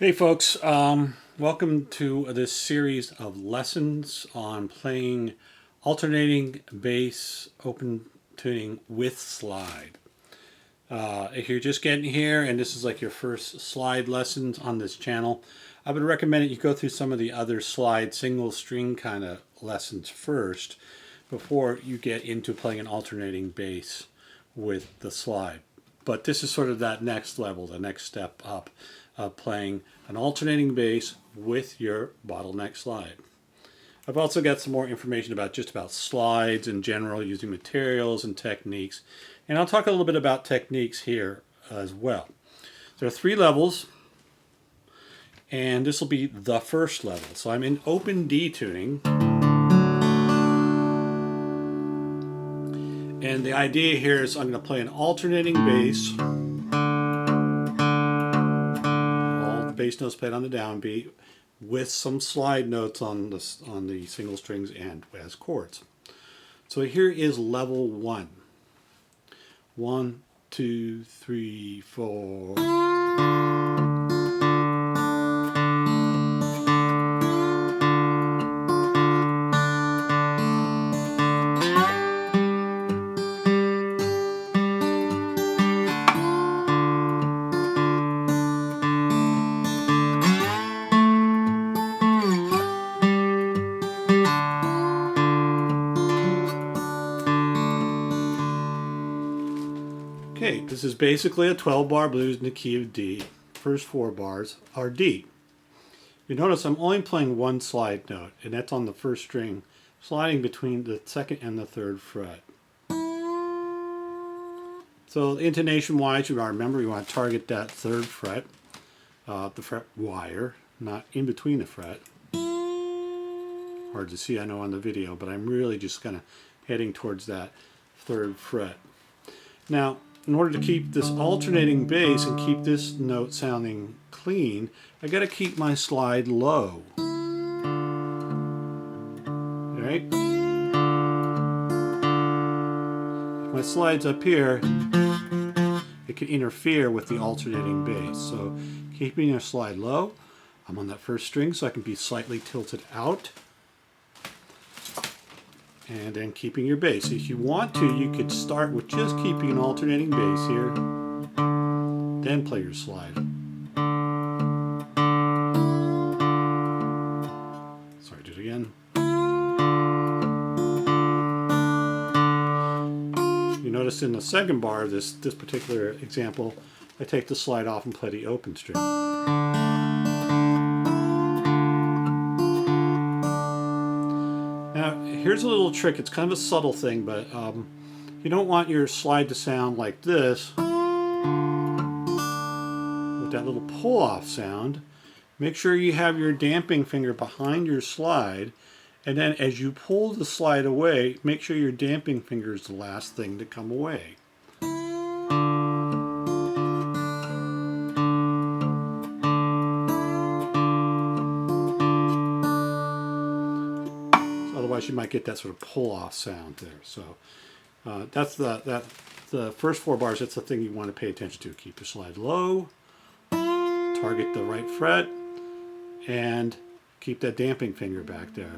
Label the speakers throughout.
Speaker 1: Hey folks, welcome to this series of lessons on playing alternating bass open tuning with slide. If you're just getting here and this is like your first slide lessons on this channel, I would recommend that you go through some of the other slide single string kind of lessons first before you get into playing an alternating bass with the slide. But this is sort of that next level, the next step up of playing an alternating bass with your bottleneck slide. I've also got some more information about just about slides in general, using materials and techniques. And I'll talk a little bit about techniques here as well. There are 3 levels, and this will be the first level. So I'm in open D tuning. And the idea here is I'm going to play an alternating bass. Bass notes played on the downbeat with some slide notes on the single strings and as chords. So here is level 1. 1, 2, 3, 4. Okay, this is basically a 12-bar blues in the key of D. First 4 bars are D. You notice I'm only playing one slide note, and that's on the first string, sliding between the 2nd and the 3rd fret. So intonation-wise, you want to remember you want to target that 3rd fret, the fret wire, not in between the fret. Hard to see, I know, on the video, but I'm really just kind of heading towards that 3rd fret. Now, in order to keep this alternating bass and keep this note sounding clean, I got to keep my slide low. All right? If my slide's up here, it can interfere with the alternating bass. So keeping your slide low, I'm on that first string so I can be slightly tilted out. And then keeping your bass. If you want to, you could start with just keeping an alternating bass here, then play your slide. Sorry, do it again. You notice in the 2nd bar of this particular example, I take the slide off and play the open string. Now, here's a little trick. It's kind of a subtle thing, but you don't want your slide to sound like this with that little pull-off sound. Make sure you have your damping finger behind your slide, and then as you pull the slide away, make sure your damping finger is the last thing to come away. Otherwise, you might get that sort of pull-off sound there. So that's the first 4 bars. That's the thing you want to pay attention to. Keep your slide low, target the right fret, and keep that damping finger back there.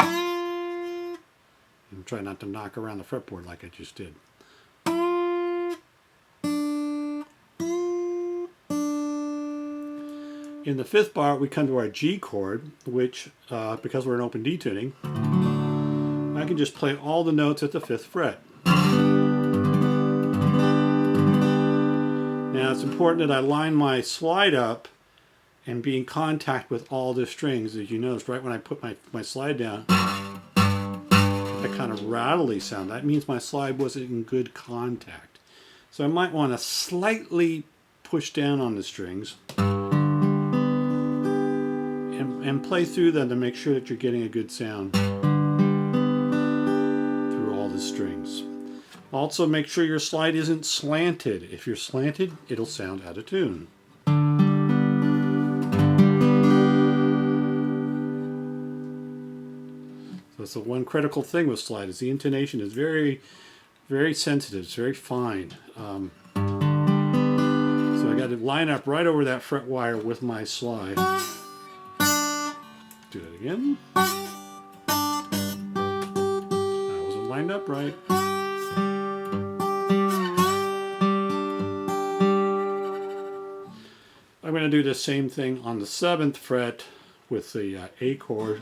Speaker 1: And try not to knock around the fretboard like I just did. In the 5th bar, we come to our G chord, which, because we're in open D tuning, I can just play all the notes at the 5th fret. Now it's important that I line my slide up and be in contact with all the strings. As you notice, right when I put my slide down, that kind of rattly sound, that means my slide wasn't in good contact. So I might want to slightly push down on the strings and play through them to make sure that you're getting a good sound through all the strings. Also, make sure your slide isn't slanted. If you're slanted, it'll sound out of tune. So that's the one critical thing with slide, is the intonation is very, very sensitive. It's very fine. So I got to line up right over that fret wire with my slide. Do it again. That wasn't lined up right. I'm going to do the same thing on the 7th fret with the A chord.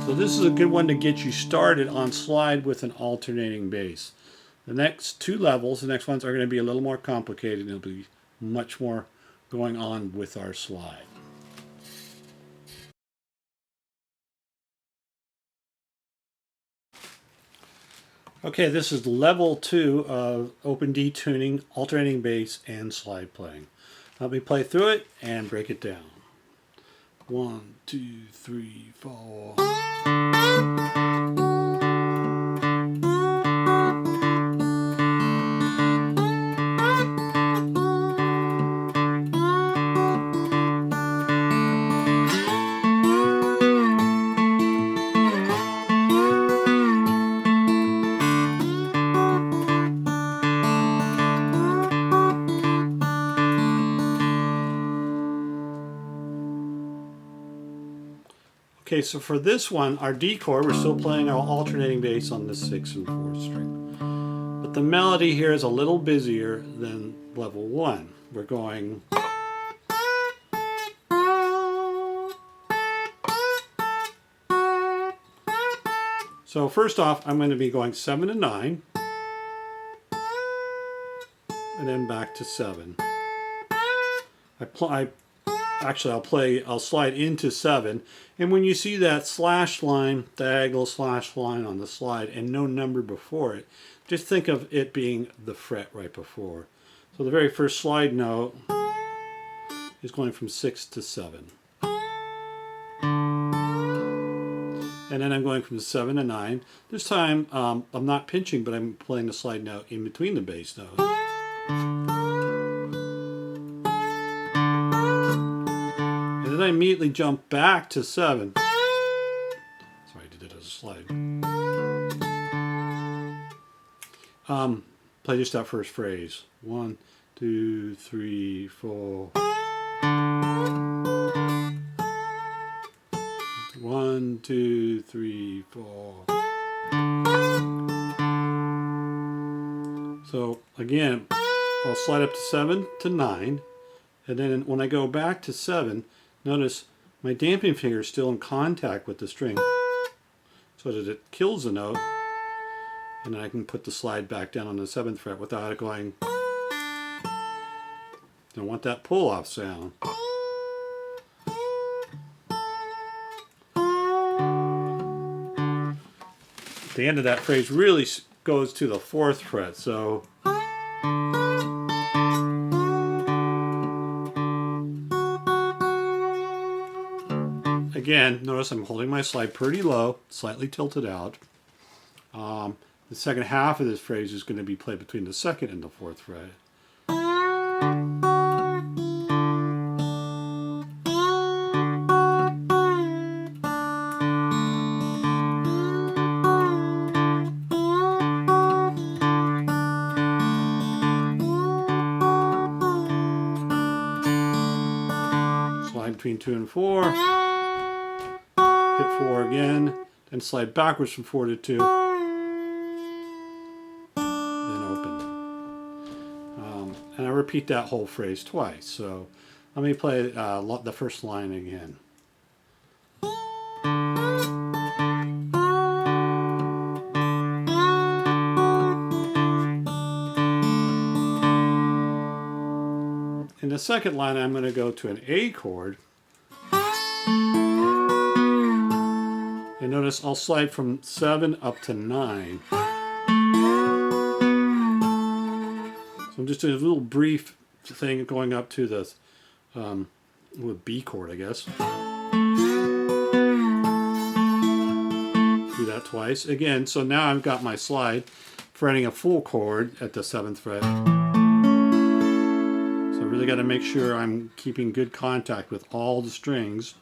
Speaker 1: So this is a good one to get you started on slide with an alternating bass. The next two levels, the next ones are going to be a little more complicated, and there'll be much more going on with our slide. Okay, this is level 2 of open D tuning, alternating bass, and slide playing. Let me play through it and break it down. 1, 2, 3, 4. Okay, so for this one, our D chord, we're still playing our alternating bass on the 6th and 4th string. But the melody here is a little busier than level 1. We're going... So first off, I'm going to be going 7 to 9, and then back to 7. I'll slide into 7, and when you see that slash line, diagonal slash line on the slide, and no number before it, just think of it being the fret right before. So the very first slide note is going from 6 to 7. And then I'm going from 7 to 9. This time I'm not pinching, but I'm playing the slide note in between the bass notes. And then I immediately jump back to 7. Sorry, I did it as a slide. Play just that first phrase. 1, 2, 3, 4. 1, 2, 3, 4. So again, I'll slide up to 7 to 9, and then when I go back to 7, notice my damping finger is still in contact with the string so that it kills the note, and then I can put the slide back down on the 7th fret without it going. Don't want that pull-off sound. The end of that phrase really goes to the 4th fret, so again, notice I'm holding my slide pretty low, slightly tilted out. The second half of this phrase is going to be played between the 2nd and the 4th fret. Slide between 2 and 4. Hit 4 again, then slide backwards from 4 to 2, then open. And I repeat that whole phrase twice. So let me play the first line again. In the second line, I'm going to go to an A chord. And notice I'll slide from 7 up to 9. So I'm just doing a little brief thing going up to the B chord, I guess. Do that twice. Again, so now I've got my slide fretting a full chord at the 7th fret. So I really got to make sure I'm keeping good contact with all the strings.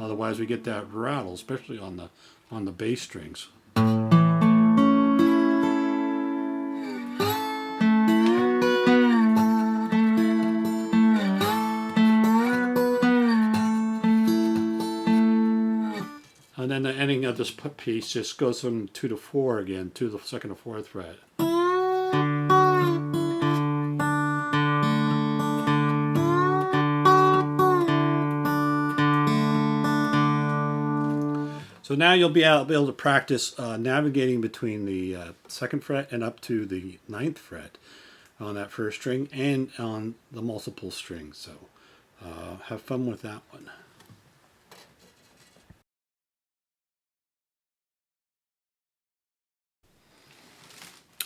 Speaker 1: Otherwise we get that rattle, especially on the bass strings. And then the ending of this piece just goes from 2 to 4 again, to the 2nd to 4th fret. So now you'll be able to practice navigating between the 2nd fret and up to the 9th fret on that first string and on the multiple strings. So have fun with that one.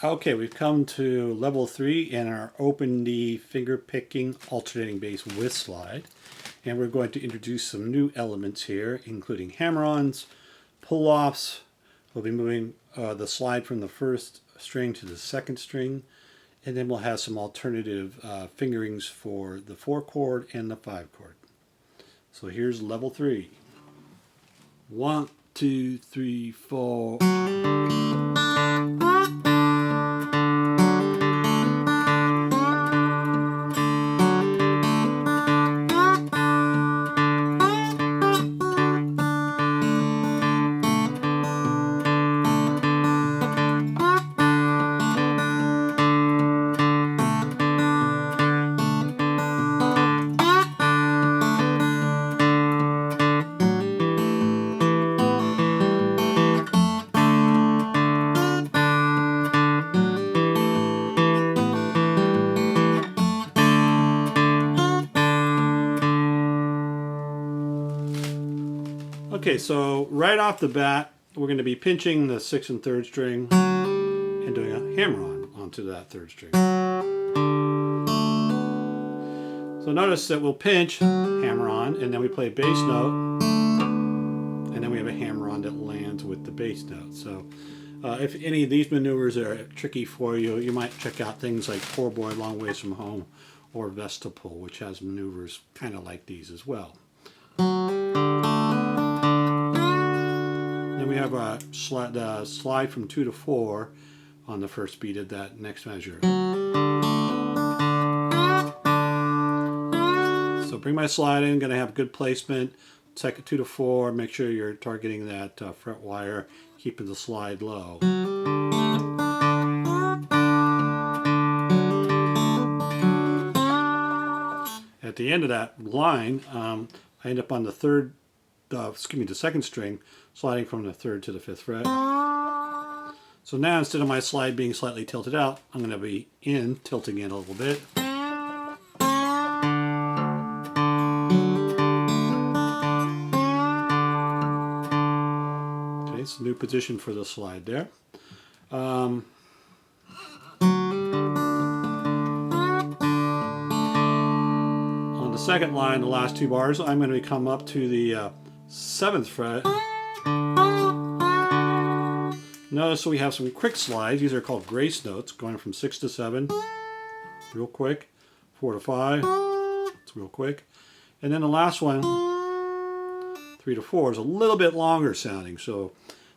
Speaker 1: Okay, we've come to level 3 in our open D finger picking alternating bass with slide. And we're going to introduce some new elements here, including hammer-ons, pull-offs. We'll be moving the slide from the 1st string to the 2nd string. And then we'll have some alternative fingerings for the 4 chord and the 5 chord. So here's level 3. 1, 2, 3, 4. Okay, so right off the bat, we're going to be pinching the 6th and 3rd string and doing a hammer-on onto that 3rd string. So notice that we'll pinch, hammer-on, and then we play a bass note, and then we have a hammer-on that lands with the bass note. So if any of these maneuvers are tricky for you, you might check out things like Poor Boy Long Ways From Home or Vestipole, which has maneuvers kind of like these as well. Then we have a slide from 2 to 4 on the first beat of that next measure. So bring my slide in, going to have good placement. Second 2 to 4, make sure you're targeting that fret wire, keeping the slide low. At the end of that line, I end up on the 2nd string, sliding from the 3rd to the 5th fret. So now instead of my slide being slightly tilted out, I'm going to be tilting in a little bit. Okay, it's a new position for the slide there. On the second line, the last 2 bars, I'm going to come up to the 7th fret. Notice we have some quick slides. These are called grace notes, going from 6 to 7, real quick. 4 to 5, it's real quick. And then the last one, 3 to 4, is a little bit longer sounding. So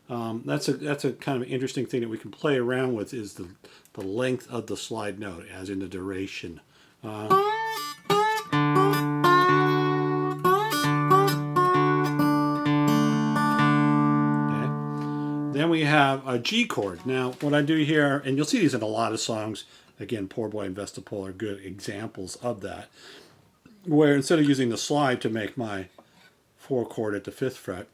Speaker 1: that's a kind of interesting thing that we can play around with, is the length of the slide note, as in the duration. Then we have a G chord. Now, what I do here, and you'll see these in a lot of songs, again, Poor Boy and Vestipole are good examples of that, where instead of using the slide to make my 4 chord at the 5th fret,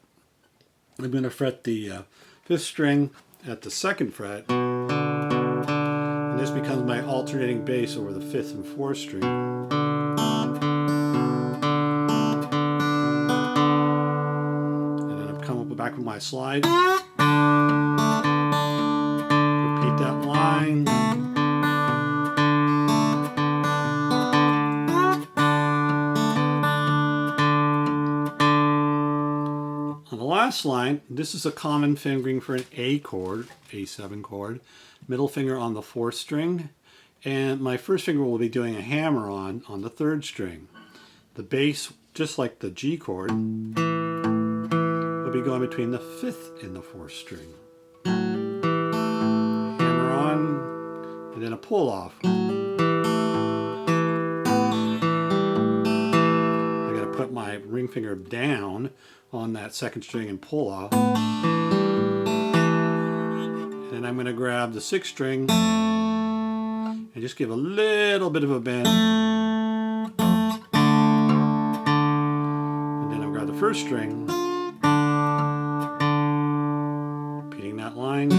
Speaker 1: I'm going to fret the 5th string at the 2nd fret, and this becomes my alternating bass over the 5th and 4th string. And then I've come up back with my slide. Repeat that line. On the last line, this is a common fingering for an A chord, A7 chord, middle finger on the 4th string, and my first finger will be doing a hammer on the 3rd string. The bass, just like the G chord, be going between the 5th and the 4th string. Hammer on, and then a pull off. I gotta put my ring finger down on that 2nd string and pull off. And then I'm gonna grab the 6th string and just give a little bit of a bend. And then I'll grab the 1st string, repeating that line.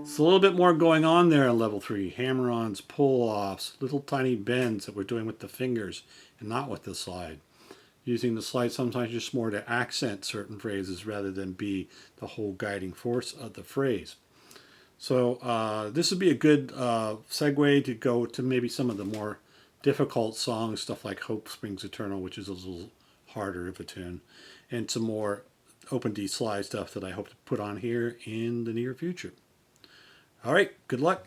Speaker 1: It's a little bit more going on there on level 3. Hammer-ons, pull-offs, little tiny bends that we're doing with the fingers and not with the slide. Using the slide sometimes just more to accent certain phrases rather than be the whole guiding force of the phrase. So this would be a good segue to go to maybe some of the more difficult songs, stuff like Hope Springs Eternal, which is a little harder of a tune, and some more open D slide stuff that I hope to put on here in the near future. All right, good luck.